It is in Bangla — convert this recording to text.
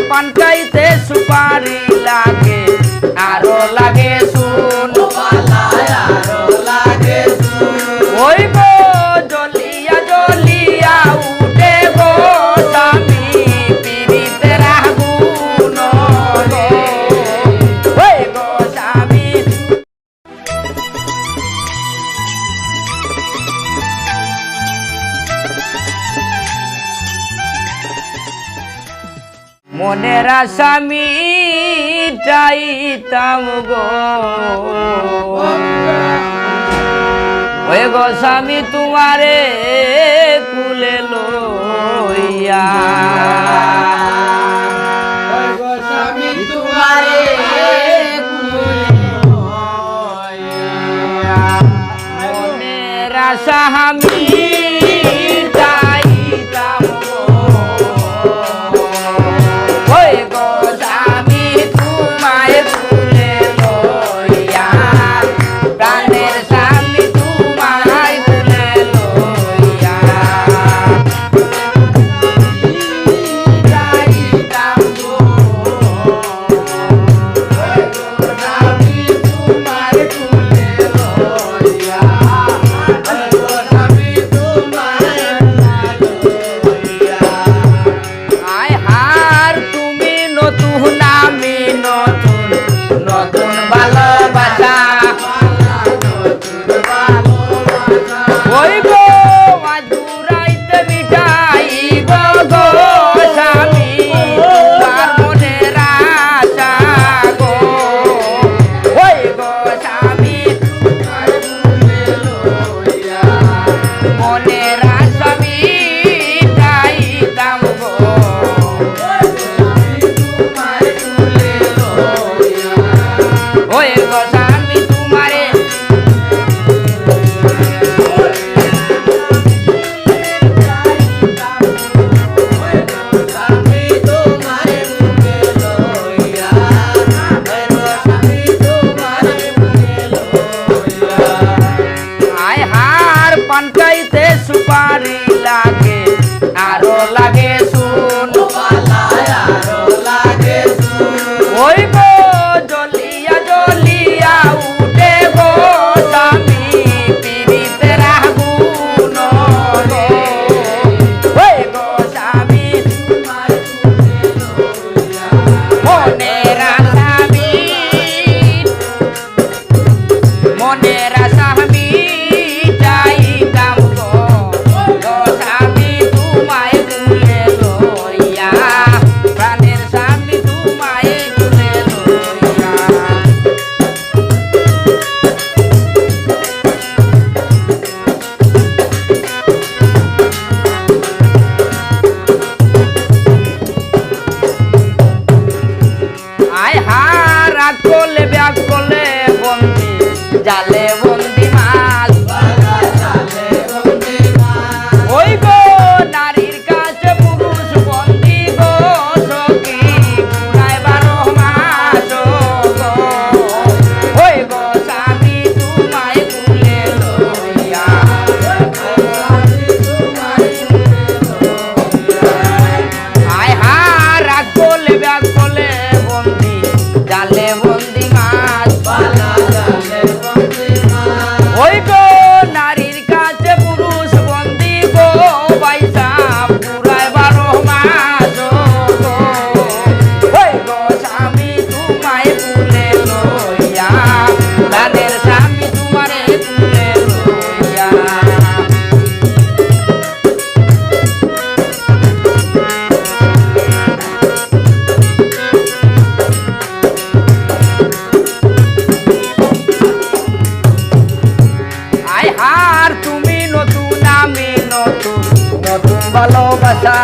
পান খাইতে সুপারি লাগে আরো লাগে শুন আরো লাগে ওই গো জ্বলিয়া জ্বলিয়া উঠে গো স্বামী পীড়িতের আগুন রে ওই গো স্বামী মনের আশা মিটাইতাম গো ওই গো স্বামী তোমারে কুলে লইয়া স্বামী তোমারে মনের আশা মিটাইতাম গো ওই গো স্বামী তোমায় কুলে লইয়া প্রাণের স্বামী তোমায় কুলে লইয়া যাইতাম গো স্বামী তোমার কুলে লইয়া স্বামী তোমার লইয়া আয় হার তুমি নতুন আমি নতুন নতুন ভালোবাসা ওই গো আজুরাইতে মিঠাই গো গো স্বামী তোমার মনের আশা গো ওই গো স্বামী মনের আশা মিটাইতাম গো ওই গো স্বামী তোমারে আয় হার পান খাইতে সুপারি লাগে আরো লাগে শুন ওই গো জ্বলিয়া জ্বলিয়া উঠে গো স্বামী পীড়িতের আগুন রে ওই গো স্বামী মনের আশা মনের আশা মিটাইতাম গো গো স্বামী তোমায় কুলে লইয়া প্রাণের স্বামী তোমায় কুলে লইয়া আয় হার রাগ করলে ব্যাগ করলে বন্দি জালে বন্দি মাছ ওই গো নারীর কাছে পুরুষ বন্দি গো সখী পুরায় 12 মাস গো ওই গো স্বামী তোমায় কুলে লইয়া আয় হার রাগ করলে ব্যাগ করলে বন্দি জালে বন্দি মাছ ওই গো নারীর কাছে পুরুষ বন্দি গো পয়সা পুরায় 12 মাস গো ওই গো স্বামী তোমায় কুলে লইয়া প্রাণের স্বামী তোমারে কুলে লইয়া আয় হার তুমি নতুন আমি নতুন নতুন ভালোবাসা